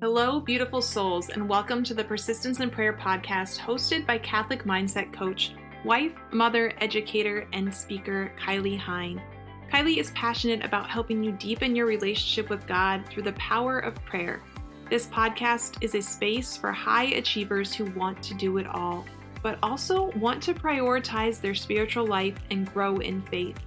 Hello, beautiful souls, and welcome to the Persistence in Prayer podcast hosted by Catholic mindset coach, wife, mother, educator, and speaker Kylie Hine. Kylie is passionate about helping you deepen your relationship with God through the power of prayer. This podcast is a space for high achievers who want to do it all, but also want to prioritize their spiritual life and grow in faith.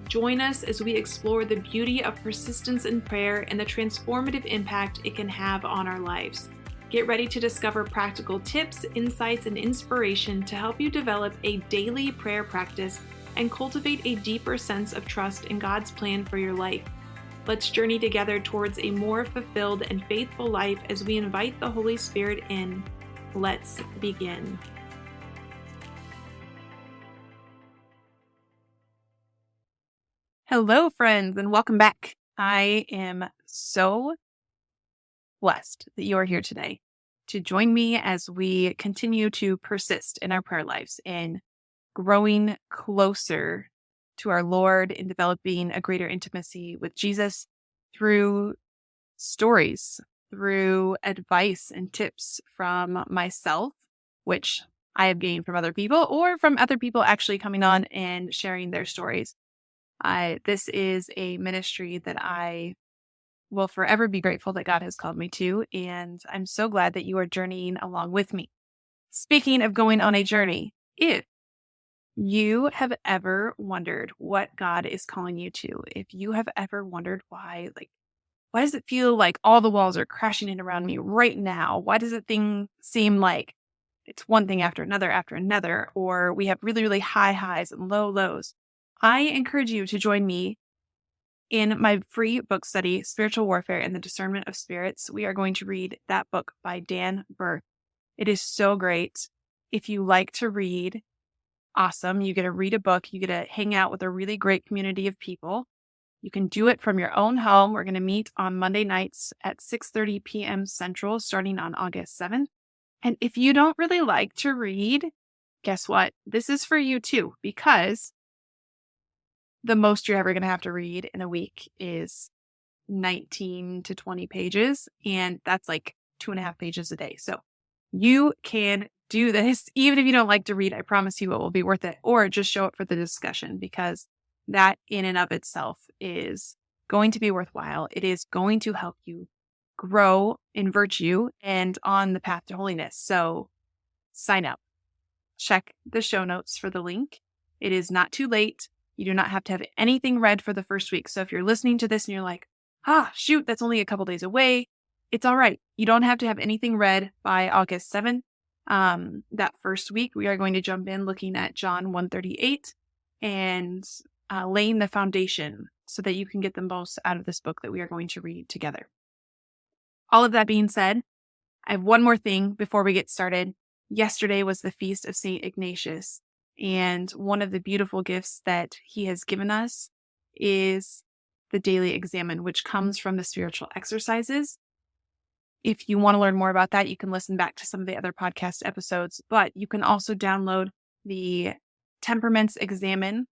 Join us as we explore the beauty of persistence in prayer and the transformative impact it can have on our lives. Get ready to discover practical tips, insights, and inspiration to help you develop a daily prayer practice and cultivate a deeper sense of trust in God's plan for your life. Let's journey together towards a more fulfilled and faithful life as we invite the Holy Spirit in. Let's begin. Hello, friends, and welcome back. I am so blessed that you are here today to join me as we continue to persist in our prayer lives and growing closer to our Lord and developing a greater intimacy with Jesus through stories, through advice and tips from myself, which I have gained from other people, or from other people actually coming on and sharing their stories. This is a ministry that I will forever be grateful that God has called me to, and I'm so glad that you are journeying along with me. Speaking of going on a journey, if you have ever wondered what God is calling you to, if you have ever wondered why does it feel like all the walls are crashing in around me right now? Why does it seem like it's one thing after another, or we have really, really high highs and low lows? I encourage you to join me in my free book study, Spiritual Warfare and the Discernment of Spirits. We are going to read that book by Dan Burke. It is so great. If you like to read, awesome. You get to read a book. You get to hang out with a really great community of people. You can do it from your own home. We're going to meet on Monday nights at 6:30 p.m. Central, starting on August 7th. And if you don't really like to read, guess what? This is for you too, because the most you're ever going to have to read in a week is 19 to 20 pages. And that's like 2.5 pages a day. So you can do this. Even if you don't like to read, I promise you it will be worth it. Or just show up for the discussion, because that in and of itself is going to be worthwhile. It is going to help you grow in virtue and on the path to holiness. So sign up. Check the show notes for the link. It is not too late. You do not have to have anything read for the first week. So if you're listening to this and you're like, shoot, that's only a couple days away, it's all right. You don't have to have anything read by August 7th. That first week, we are going to jump in looking at John 1:38 and laying the foundation so that you can get the most out of this book that we are going to read together. All of that being said, I have one more thing before we get started. Yesterday was the feast of St. Ignatius. And one of the beautiful gifts that he has given us is the daily examen, which comes from the spiritual exercises. If you want to learn more about that, you can listen back to some of the other podcast episodes, but you can also download the temperaments examen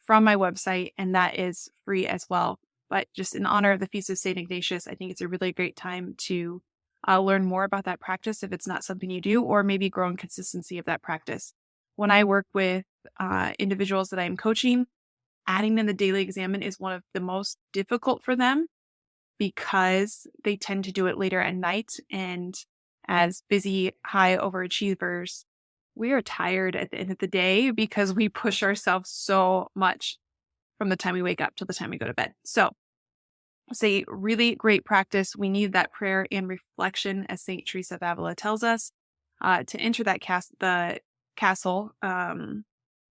from my website, and that is free as well. But just in honor of the Feast of St. Ignatius, I think it's a really great time to learn more about that practice if it's not something you do, or maybe grow in consistency of that practice. When I work with individuals that I'm coaching, adding in the daily examen is one of the most difficult for them, because they tend to do it later at night. And as busy, high overachievers, we are tired at the end of the day because we push ourselves so much from the time we wake up to the time we go to bed. So it's a really great practice. We need that prayer and reflection, as St. Teresa of Avila tells us, to enter that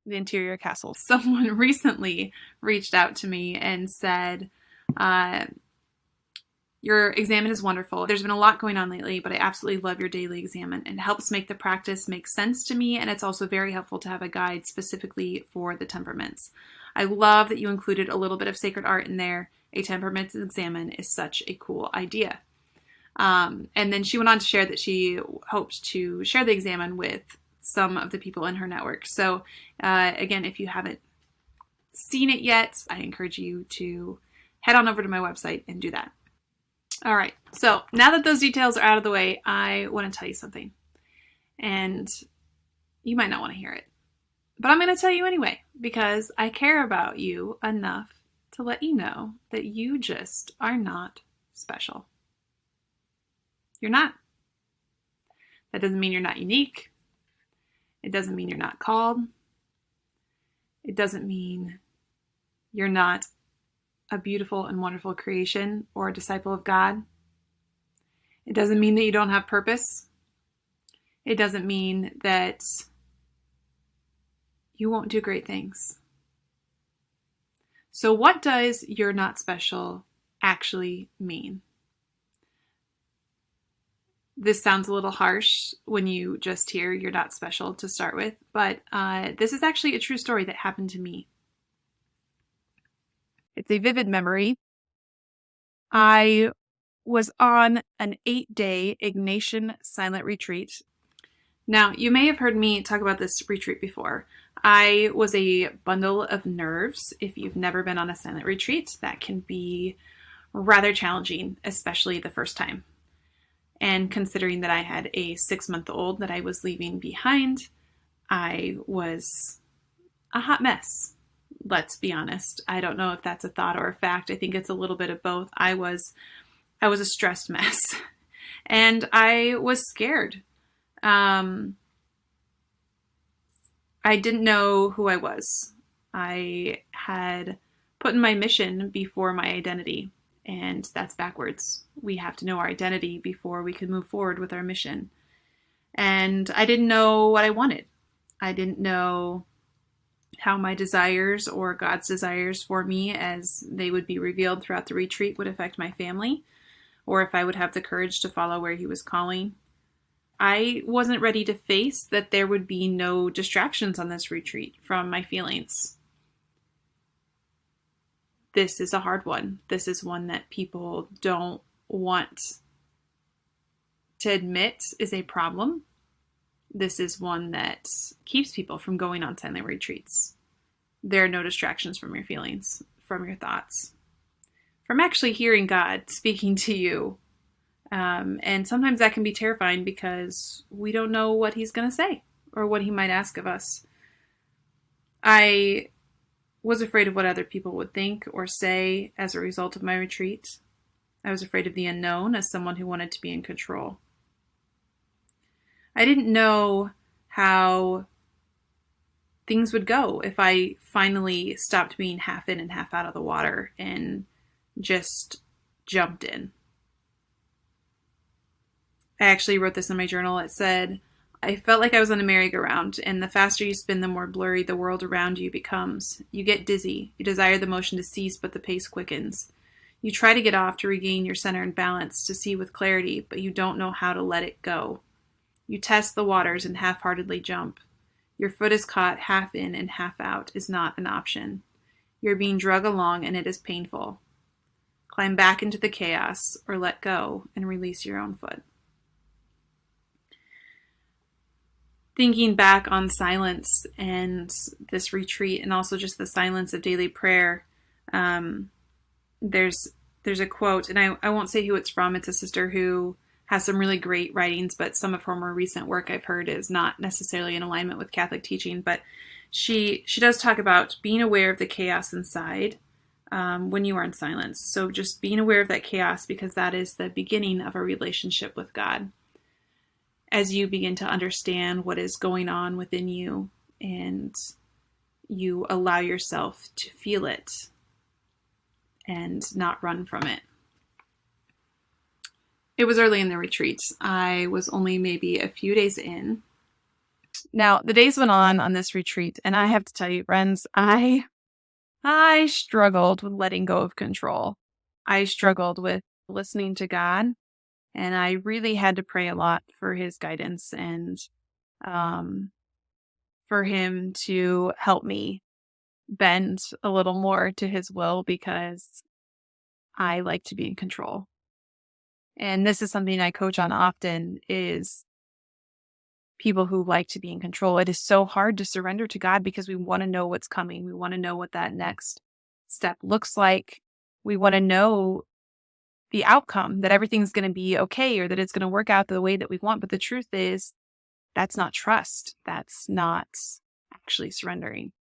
the interior castle. Someone recently reached out to me and said, your examen is wonderful. There's been a lot going on lately, but I absolutely love your daily examen. It helps make the practice make sense to me, and it's also very helpful to have a guide specifically for the temperaments. I love that you included a little bit of sacred art in there. A temperaments examen is such a cool idea. And then she went on to share that she hoped to share the examen with some of the people in her network. So again, if you haven't seen it yet, I encourage you to head on over to my website and do that. All right. So now that those details are out of the way, I want to tell you something. And you might not want to hear it, but I'm going to tell you anyway, because I care about you enough to let you know that you just are not special. You're not. That doesn't mean you're not unique. It doesn't mean you're not called. It doesn't mean you're not a beautiful and wonderful creation or a disciple of God. It doesn't mean that you don't have purpose. It doesn't mean that you won't do great things. So what does "you're not special" actually mean? This sounds a little harsh when you just hear "you're not special" to start with, but this is actually a true story that happened to me. It's a vivid memory. I was on an 8-day Ignatian silent retreat. Now, you may have heard me talk about this retreat before. I was a bundle of nerves. If you've never been on a silent retreat, that can be rather challenging, especially the first time. And considering that I had a 6-month-old that I was leaving behind, I was a hot mess. Let's be honest. I don't know if that's a thought or a fact. I think it's a little bit of both. I was a stressed mess, and I was scared. I didn't know who I was. I had put in my mission before my identity, and that's backwards. We have to know our identity before we can move forward with our mission. And I didn't know what I wanted. I didn't know how my desires or God's desires for me, as they would be revealed throughout the retreat, would affect my family, or if I would have the courage to follow where He was calling. I wasn't ready to face that there would be no distractions on this retreat from my feelings. This is a hard one. This is one that people don't want to admit is a problem. This is one that keeps people from going on silent retreats. There are no distractions from your feelings, from your thoughts, from actually hearing God speaking to you. And sometimes that can be terrifying because we don't know what He's going to say or what He might ask of us. I was afraid of what other people would think or say as a result of my retreat. I was afraid of the unknown as someone who wanted to be in control. I didn't know how things would go if I finally stopped being half in and half out of the water and just jumped in. I actually wrote this in my journal. It said, I felt like I was on a merry-go-round, and the faster you spin, the more blurry the world around you becomes. You get dizzy. You desire the motion to cease, but the pace quickens. You try to get off to regain your center and balance, to see with clarity, but you don't know how to let it go. You test the waters and half-heartedly jump. Your foot is caught half in and half out is not an option. You're being drug along and it is painful. Climb back into the chaos or let go and release your own foot. Thinking back on silence and this retreat, and also just the silence of daily prayer, there's a quote, and I won't say who it's from. It's a sister who has some really great writings, but some of her more recent work I've heard is not necessarily in alignment with Catholic teaching. But she does talk about being aware of the chaos inside when you are in silence. So just being aware of that chaos, because that is the beginning of a relationship with God. As you begin to understand what is going on within you and you allow yourself to feel it and not run from it. It was early in the retreat. I was only maybe a few days in. Now, the days went on this retreat, and I have to tell you, friends, I struggled with letting go of control. I struggled with listening to God, and I really had to pray a lot for His guidance and for Him to help me bend a little more to His will, because I like to be in control. And this is something I coach on often, is people who like to be in control. It is so hard to surrender to God because we want to know what's coming. We want to know what that next step looks like. We want to know the outcome, that everything's going to be okay or that it's going to work out the way that we want. But the truth is, that's not trust. That's not actually surrendering.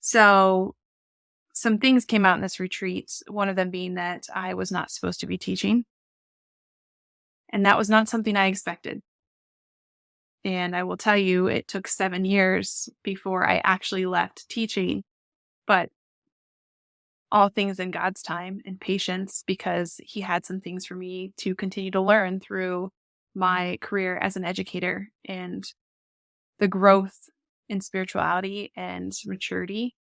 So some things came out in this retreat, one of them being that I was not supposed to be teaching. And that was not something I expected. And I will tell you, it took 7 years before I actually left teaching, but all things in God's time and patience, because He had some things for me to continue to learn through my career as an educator and the growth in spirituality and maturity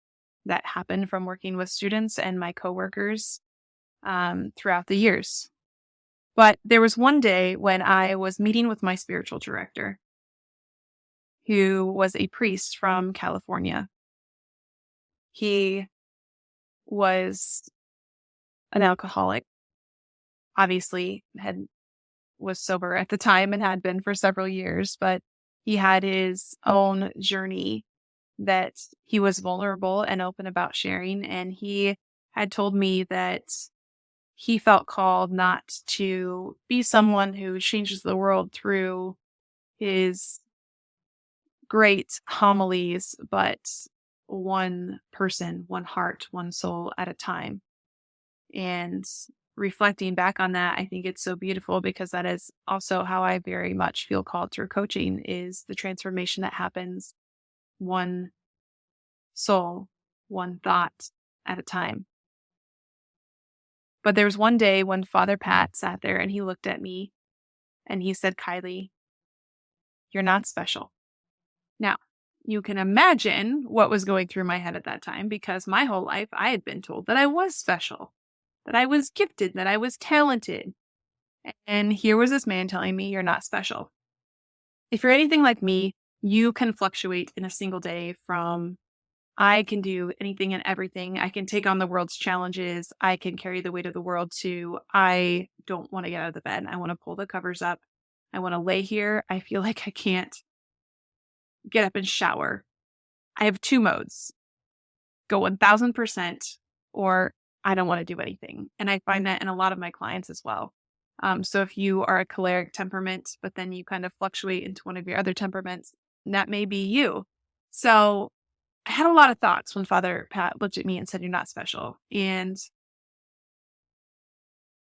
that happened from working with students and my coworkers throughout the years. But there was one day when I was meeting with my spiritual director, who was a priest from California. He was an alcoholic, obviously was sober at the time and had been for several years, but he had his own journey that he was vulnerable and open about sharing. And he had told me that he felt called not to be someone who changes the world through his great homilies, but one person, one heart, one soul at a time. And reflecting back on that, I think it's so beautiful, because that is also how I very much feel called through coaching, is the transformation that happens one soul, one thought at a time. But there was one day when Father Pat sat there and he looked at me and he said, "Kylie, you're not special." Now, you can imagine what was going through my head at that time, because my whole life I had been told that I was special, that I was gifted, that I was talented. And here was this man telling me, "You're not special." If you're anything like me, you can fluctuate in a single day from I can do anything and everything. I can take on the world's challenges. I can carry the weight of the world, to I don't want to get out of the bed. I want to pull the covers up. I want to lay here. I feel like I can't get up and shower. I have 2 modes: go 1000%, or I don't want to do anything. And I find that in a lot of my clients as well. So if you are a choleric temperament, but then you kind of fluctuate into one of your other temperaments, that may be you. So I had a lot of thoughts when Father Pat looked at me and said, "You're not special." And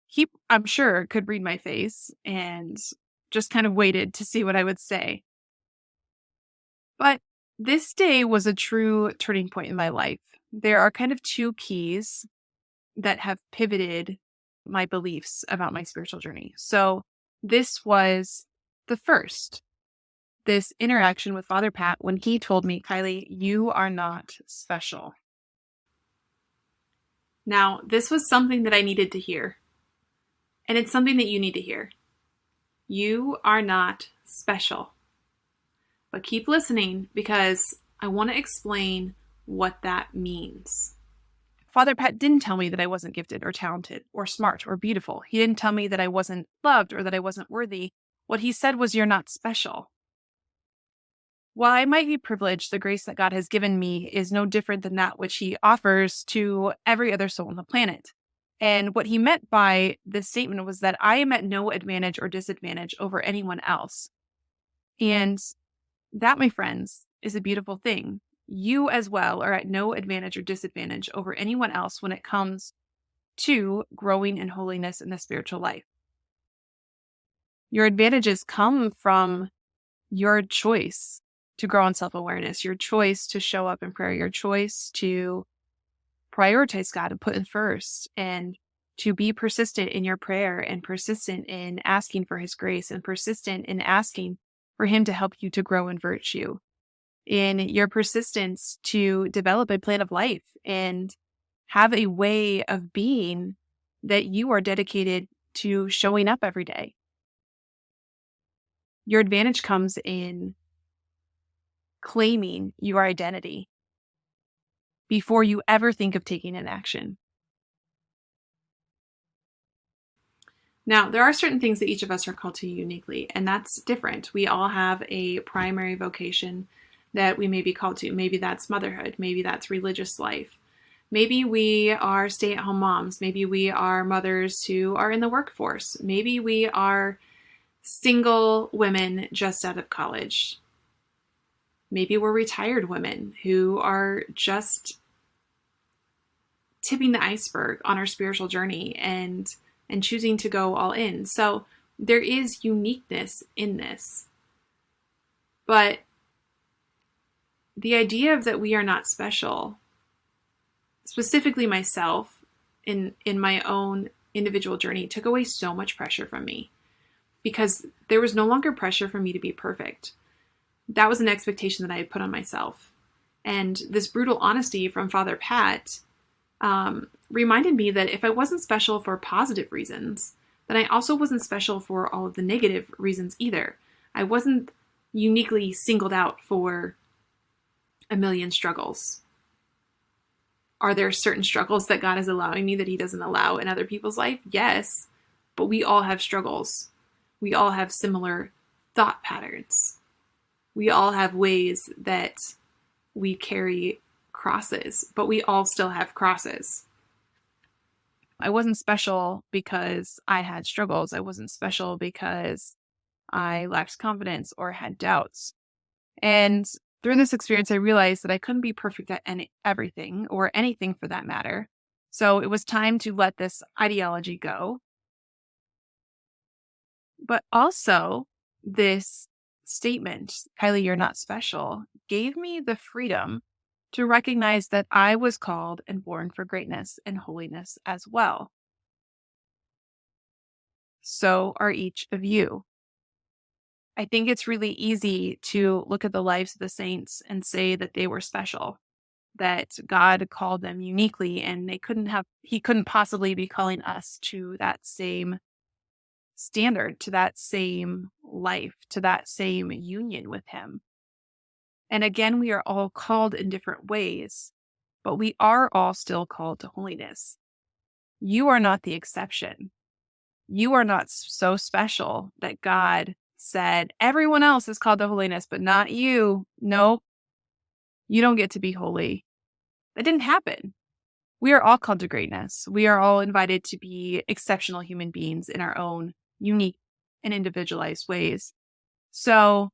he, I'm sure, could read my face and just kind of waited to see what I would say. But this day was a true turning point in my life. There are kind of 2 keys that have pivoted my beliefs about my spiritual journey. So this was the first, this interaction with Father Pat, when he told me, "Kylie, you are not special." Now, this was something that I needed to hear. And it's something that you need to hear. You are not special. But keep listening, because I want to explain what that means. Father Pat didn't tell me that I wasn't gifted or talented or smart or beautiful. He didn't tell me that I wasn't loved or that I wasn't worthy. What he said was, "You're not special." While I might be privileged, the grace that God has given me is no different than that which He offers to every other soul on the planet. And what he meant by this statement was that I am at no advantage or disadvantage over anyone else. And that, my friends, is a beautiful thing. You as well are at no advantage or disadvantage over anyone else when it comes to growing in holiness in the spiritual life. Your advantages come from your choice to grow in self-awareness, your choice to show up in prayer, your choice to prioritize God and put Him first, and to be persistent in your prayer and persistent in asking for His grace and persistent in asking for Him to help you to grow in virtue, in your persistence to develop a plan of life and have a way of being that you are dedicated to showing up every day. Your advantage comes in claiming your identity before you ever think of taking an action. Now, there are certain things that each of us are called to uniquely, and that's different. We all have a primary vocation that we may be called to. Maybe that's motherhood. Maybe that's religious life. Maybe we are stay-at-home moms. Maybe we are mothers who are in the workforce. Maybe we are single women just out of college. Maybe we're retired women who are just tipping the iceberg on our spiritual journey and choosing to go all in. So there is uniqueness in this. But the idea of that we are not special, specifically myself in my own individual journey, took away so much pressure from me, because there was no longer pressure for me to be perfect. That was an expectation that I had put on myself. And this brutal honesty from Father Pat reminded me that if I wasn't special for positive reasons, then I also wasn't special for all of the negative reasons either. I wasn't uniquely singled out for a million struggles. Are there certain struggles that God is allowing me that he doesn't allow in other people's life? Yes, but we all have struggles. We all have similar thought patterns. We all have ways that we carry crosses, but we all still have crosses. I wasn't special because I had struggles. I wasn't special because I lacked confidence or had doubts. And through this experience, I realized that I couldn't be perfect at everything, or anything for that matter. So it was time to let this ideology go. But also, this statement, Kylie, you're not special, gave me the freedom to recognize that I was called and born for greatness and holiness as well. So are each of you. I think it's really easy to look at the lives of the saints and say that they were special, that God called them uniquely, and he couldn't possibly be calling us to that same standard, to that same life, to that same union with him. And again, we are all called in different ways, but we are all still called to holiness. You are not the exception. You are not so special that God said, everyone else is called to holiness, but not you. Nope. You don't get to be holy. That didn't happen. We are all called to greatness. We are all invited to be exceptional human beings in our own unique and individualized ways. So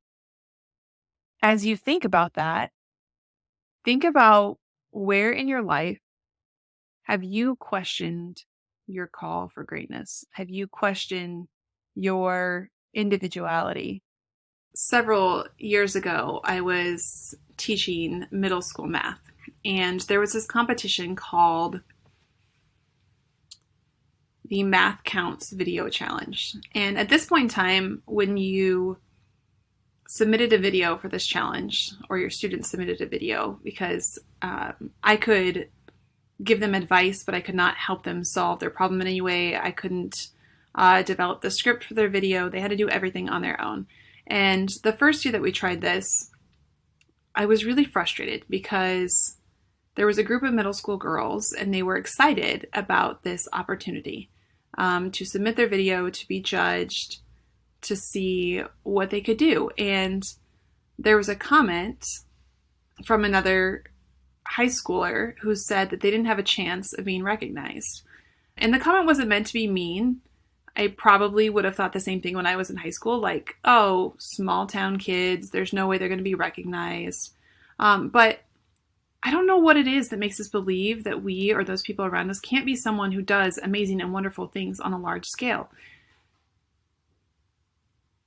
as you think about that, think about where in your life have you questioned your call for greatness? Have you questioned your individuality? Several years ago, I was teaching middle school math, and there was this competition called the Math Counts Video Challenge. And at this point in time, when you submitted a video for this challenge, or your students submitted a video, because I could give them advice, but I could not help them solve their problem in any way. I couldn't develop the script for their video. They had to do everything on their own. And the first year that we tried this, I was really frustrated because there was a group of middle school girls, and they were excited about this opportunity to submit their video, to be judged, to see what they could do. And there was a comment from another high schooler who said that they didn't have a chance of being recognized. And the comment wasn't meant to be mean. I probably would have thought the same thing when I was in high school, like, oh, small town kids, there's no way they're going to be recognized. But I don't know what it is that makes us believe that we or those people around us can't be someone who does amazing and wonderful things on a large scale.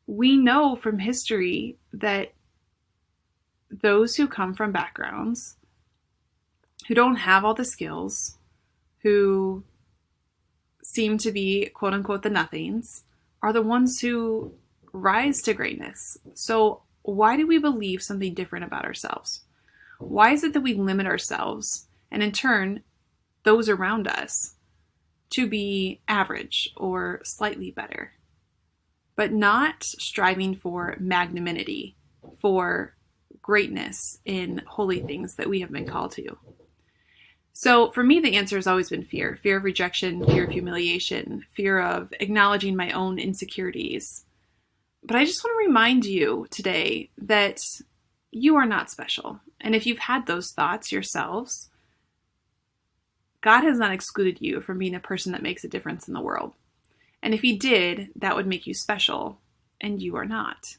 We know from history that those who come from backgrounds who don't have all the skills, who seem to be quote unquote the nothings, are the ones who rise to greatness. So why do we believe something different about ourselves? Why is it that we limit ourselves, and in turn, those around us, to be average or slightly better, but not striving for magnanimity, for greatness in holy things that we have been called to? So for me, the answer has always been fear of rejection, fear of humiliation, fear of acknowledging my own insecurities. But I just want to remind you today that you are not special. And if you've had those thoughts yourselves, God has not excluded you from being a person that makes a difference in the world. And if he did, that would make you special, and you are not.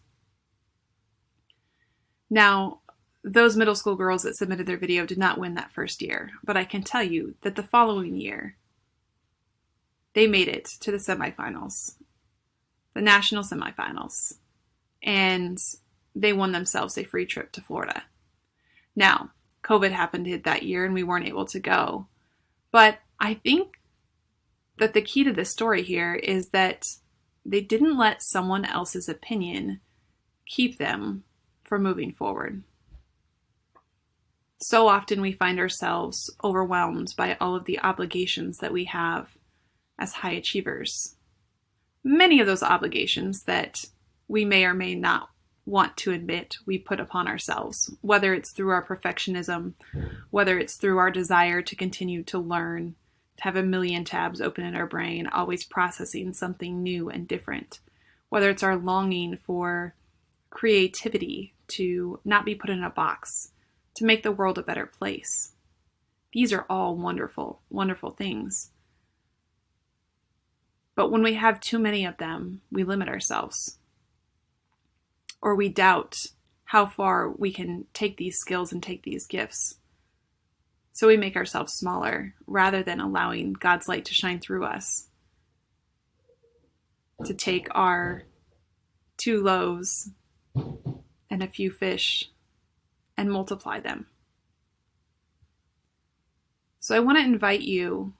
Now, those middle school girls that submitted their video did not win that first year, but I can tell you that the following year, they made it to the semifinals, the national semifinals, and they won themselves a free trip to Florida. Now, COVID happened that year and we weren't able to go, but I think that the key to this story here is that they didn't let someone else's opinion keep them from moving forward. So often we find ourselves overwhelmed by all of the obligations that we have as high achievers. Many of those obligations that we may or may not want to admit we put upon ourselves, whether it's through our perfectionism, whether it's through our desire to continue to learn, to have a million tabs open in our brain, always processing something new and different, whether it's our longing for creativity, to not be put in a box, to make the world a better place. These are all wonderful, wonderful things. But when we have too many of them, we limit ourselves. Or we doubt how far we can take these skills and take these gifts. So we make ourselves smaller rather than allowing God's light to shine through us. To take our 2 loaves and a few fish and multiply them. So I want to invite you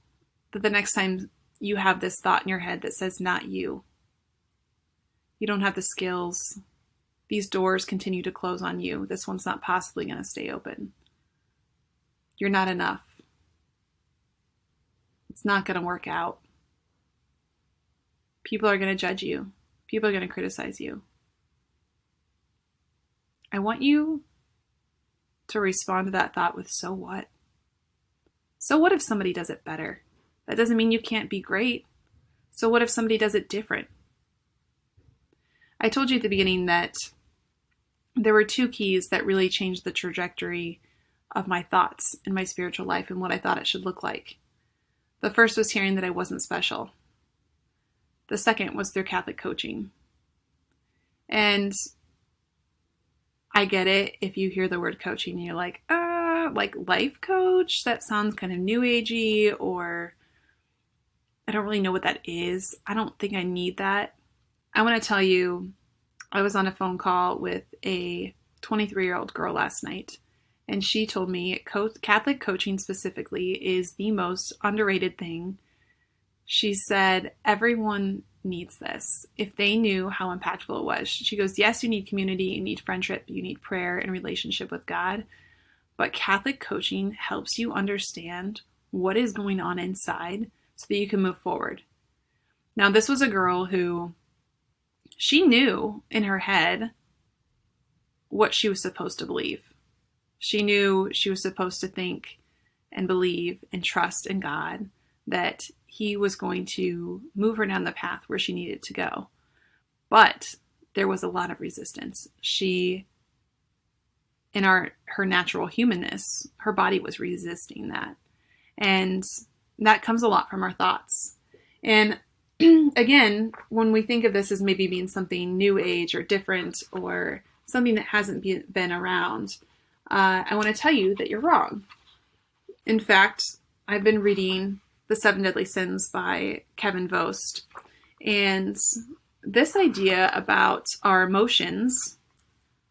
that the next time you have this thought in your head that says, not you, you don't have the skills, these doors continue to close on you, this one's not possibly going to stay open, you're not enough, it's not going to work out, people are going to judge you, people are going to criticize you. I want you to respond to that thought with, so what? So what if somebody does it better? That doesn't mean you can't be great. So what if somebody does it different? I told you at the beginning that there were 2 keys that really changed the trajectory of my thoughts in my spiritual life and what I thought it should look like. The first was hearing that I wasn't special. The second was through Catholic coaching. And I get it if you hear the word coaching and you're like life coach? That sounds kind of new agey, or I don't really know what that is. I don't think I need that. I want to tell you, I was on a phone call with a 23-year-old girl last night, and she told me Catholic coaching specifically is the most underrated thing. She said, everyone needs this. If they knew how impactful it was. She goes, yes, you need community, you need friendship, you need prayer and relationship with God, but Catholic coaching helps you understand what is going on inside so that you can move forward. Now, this was a girl who she knew in her head what she was supposed to believe. She knew she was supposed to think and believe and trust in God, that he was going to move her down the path where she needed to go. But there was a lot of resistance. She, in her natural humanness, her body was resisting that. And that comes a lot from our thoughts. And again, when we think of this as maybe being something new age or different or something that hasn't been around, I want to tell you that you're wrong. In fact, I've been reading The 7 Deadly Sins by Kevin Vost. And this idea about our emotions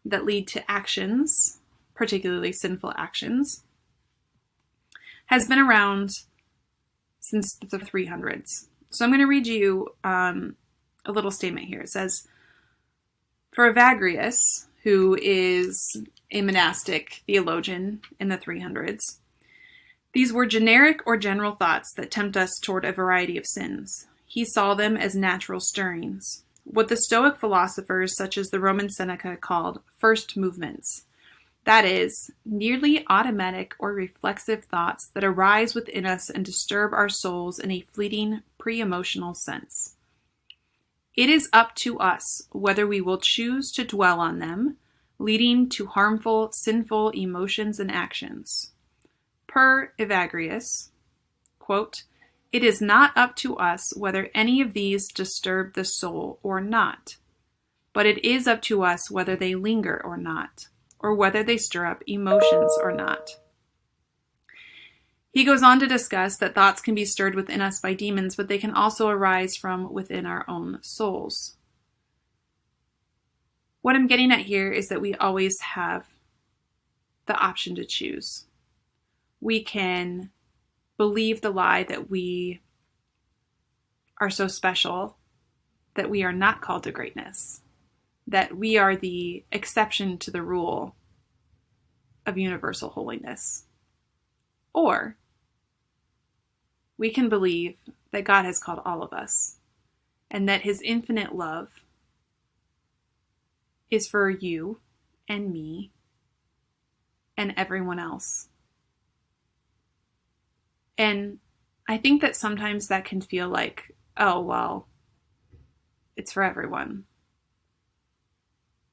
that lead to actions, particularly sinful actions, has been around since the 300s. So I'm going to read you a little statement here. It says, for Evagrius, who is a monastic theologian in the 300s, these were generic or general thoughts that tempt us toward a variety of sins. He saw them as natural stirrings, what the Stoic philosophers such as the Roman Seneca called first movements. That is, nearly automatic or reflexive thoughts that arise within us and disturb our souls in a fleeting, pre-emotional sense. It is up to us whether we will choose to dwell on them, leading to harmful, sinful emotions and actions. Per Evagrius, quote, "It is not up to us whether any of these disturb the soul or not, but it is up to us whether they linger or not, or whether they stir up emotions or not." He goes on to discuss that thoughts can be stirred within us by demons, but they can also arise from within our own souls. What I'm getting at here is that we always have the option to choose. We can believe the lie that we are so special, that we are not called to greatness, that we are the exception to the rule of universal holiness. Or we can believe that God has called all of us and that his infinite love is for you and me and everyone else. And I think that sometimes that can feel like, oh, well, it's for everyone.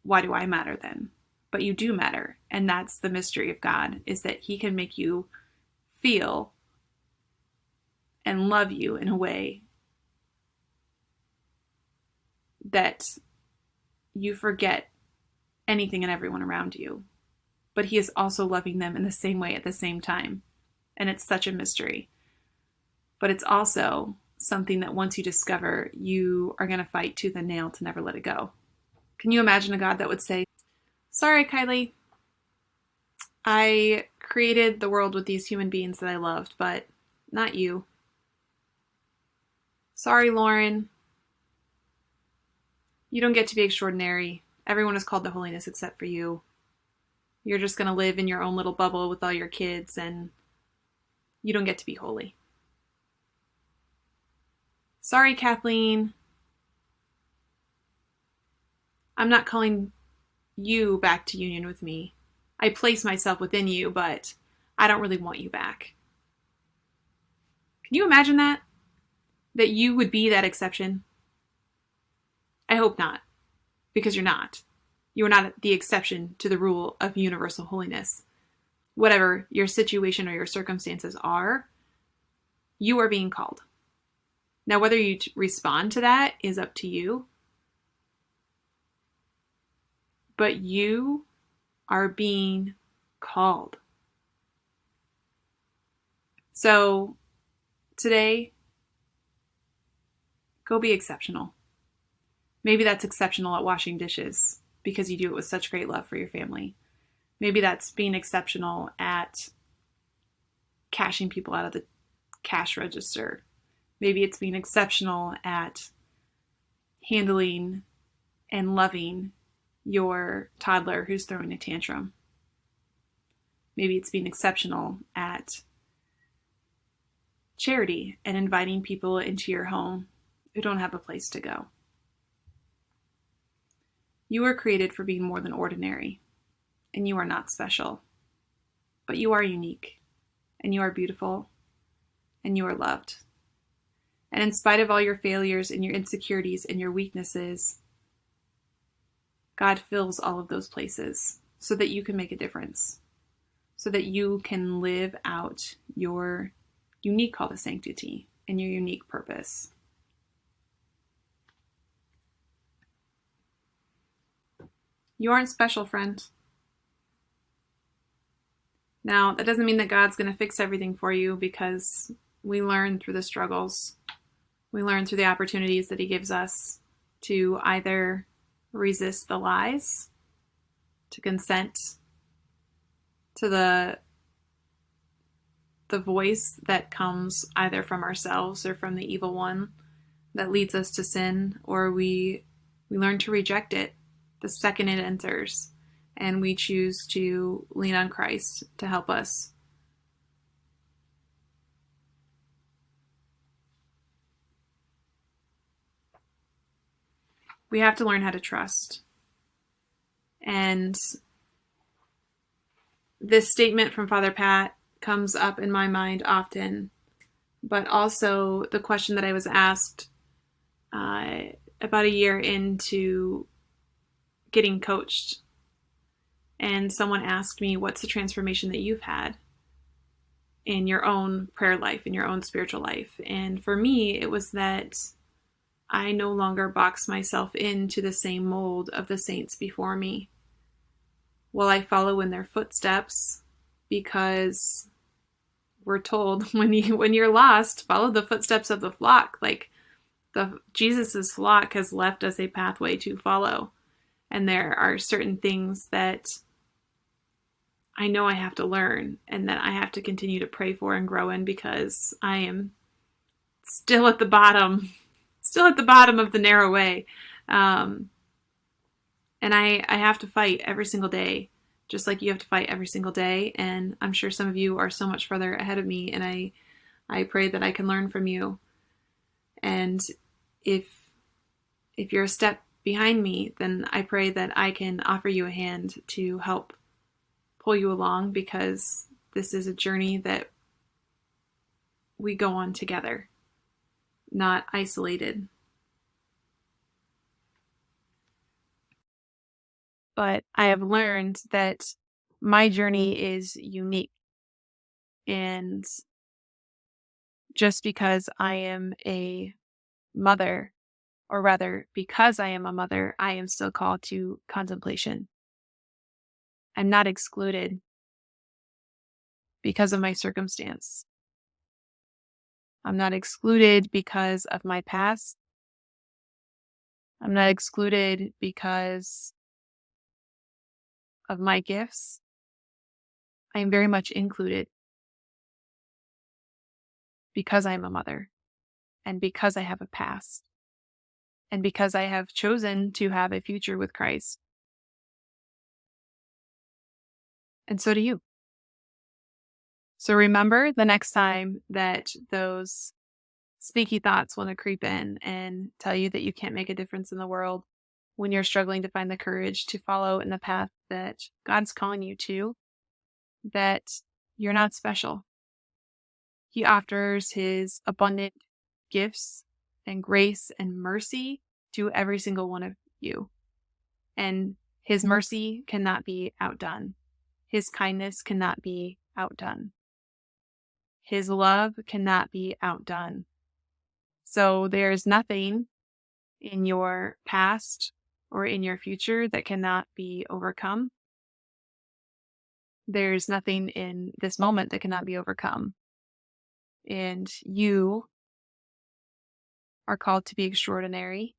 Why do I matter then? But you do matter. And that's the mystery of God, is that he can make you feel and love you in a way that you forget anything and everyone around you. But he is also loving them in the same way at the same time. And it's such a mystery. But it's also something that once you discover, you are going to fight tooth and nail to never let it go. Can you imagine a God that would say, "Sorry, Kylie, I created the world with these human beings that I loved, but not you. Sorry, Lauren, you don't get to be extraordinary. Everyone is called to holiness except for you. You're just going to live in your own little bubble with all your kids, and you don't get to be holy. Sorry, Kathleen, I'm not calling you back to union with me. I place myself within you, but I don't really want you back." Can you imagine that? That you would be that exception? I hope not, because you're not. You are not the exception to the rule of universal holiness. Whatever your situation or your circumstances are, you are being called. Now, whether you respond to that is up to you, but you are being called. So today, go be exceptional. Maybe that's exceptional at washing dishes because you do it with such great love for your family. Maybe that's being exceptional at cashing people out of the cash register. Maybe it's being exceptional at handling and loving your toddler who's throwing a tantrum. Maybe it's being exceptional at charity and inviting people into your home who don't have a place to go. You were created for being more than ordinary, and you are not special, but you are unique, and you are beautiful, and you are loved. And in spite of all your failures and your insecurities and your weaknesses, God fills all of those places so that you can make a difference, so that you can live out your unique call to sanctity and your unique purpose. You aren't special, friend. Now, that doesn't mean that God's going to fix everything for you, because we learn through the struggles. We learn through the opportunities that he gives us to either resist the lies, to consent to the voice that comes either from ourselves or from the evil one that leads us to sin, or we learn to reject it the second it enters, and we choose to lean on Christ to help us. We have to learn how to trust. And this statement from Father Pat comes up in my mind often, but also the question that I was asked about a year into getting coached. And someone asked me, "What's the transformation that you've had?" in your own prayer life, in your own spiritual life. And for me, it was that I no longer box myself into the same mold of the saints before me. While I follow in their footsteps, because we're told when you're lost, follow the footsteps of the flock. Like Jesus's flock has left us a pathway to follow. And there are certain things that I know I have to learn and that I have to continue to pray for and grow in, because I am still at the bottom of the narrow way. And I have to fight every single day, just like you have to fight every single day. And I'm sure some of you are so much further ahead of me, and I pray that I can learn from you. And if you're a step behind me, then I pray that I can offer you a hand to help pull you along, because this is a journey that we go on together, not isolated. But I have learned that my journey is unique. And just because I am a mother, or rather, because I am a mother, I am still called to contemplation. I'm not excluded because of my circumstance. I'm not excluded because of my past. I'm not excluded because of my gifts. I am very much included because I am a mother, and because I have a past, and because I have chosen to have a future with Christ. And so do you. So remember, the next time that those sneaky thoughts want to creep in and tell you that you can't make a difference in the world, when you're struggling to find the courage to follow in the path that God's calling you to, that you're not special. He offers his abundant gifts and grace and mercy to every single one of you. And his mercy cannot be outdone. His kindness cannot be outdone. His love cannot be outdone. So there's nothing in your past or in your future that cannot be overcome. There's nothing in this moment that cannot be overcome. And you are called to be extraordinary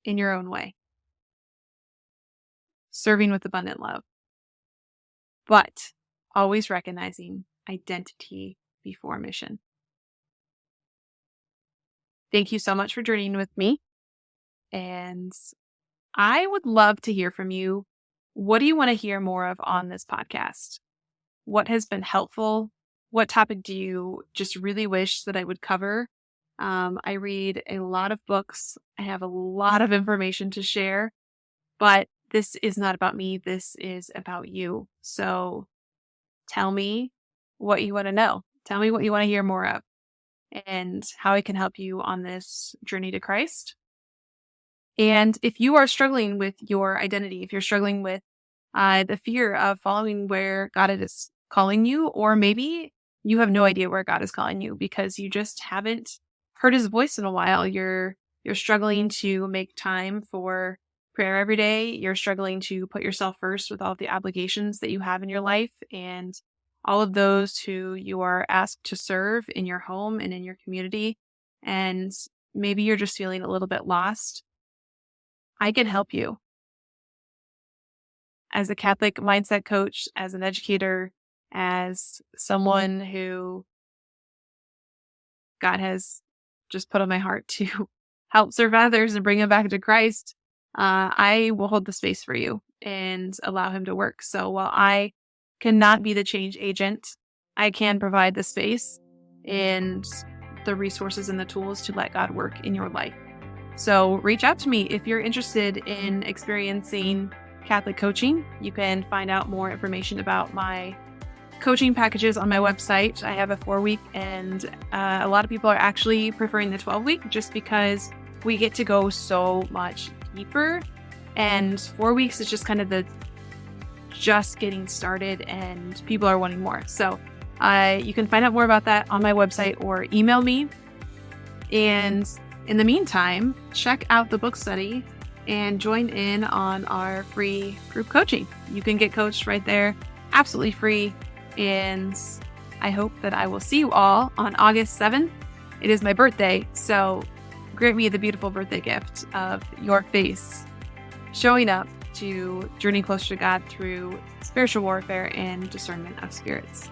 in your own way, serving with abundant love, but always recognizing identity before mission. Thank you so much for journeying with me. And I would love to hear from you. What do you want to hear more of on this podcast? What has been helpful? What topic do you just really wish that I would cover? I read a lot of books. I have a lot of information to share, but this is not about me. This is about you. So tell me what you want to know. Tell me what you want to hear more of, and how I can help you on this journey to Christ. And if you are struggling with your identity, if you're struggling with the fear of following where God is calling you, or maybe you have no idea where God is calling you because you just haven't heard his voice in a while. You're struggling to make time for prayer every day. You're struggling to put yourself first with all of the obligations that you have in your life, and all of those who you are asked to serve in your home and in your community. And maybe you're just feeling a little bit lost. I can help you. As a Catholic mindset coach, as an educator, as someone who God has just put on my heart to help serve others and bring them back to Christ, I will hold the space for you and allow him to work. So while I cannot be the change agent, I can provide the space and the resources and the tools to let God work in your life. So reach out to me if you're interested in experiencing Catholic coaching. You can find out more information about my coaching packages on my website. I have a 4-week, and a lot of people are actually preferring the 12-week just because we get to go so much deeper. And 4 weeks is just kind of the just getting started and people are wanting more. So you can find out more about that on my website or email me. And in the meantime, check out the book study and join in on our free group coaching. You can get coached right there, absolutely free. And I hope that I will see you all on August 7th. It is my birthday, so grant me the beautiful birthday gift of your face showing up to journey closer to God through spiritual warfare and discernment of spirits.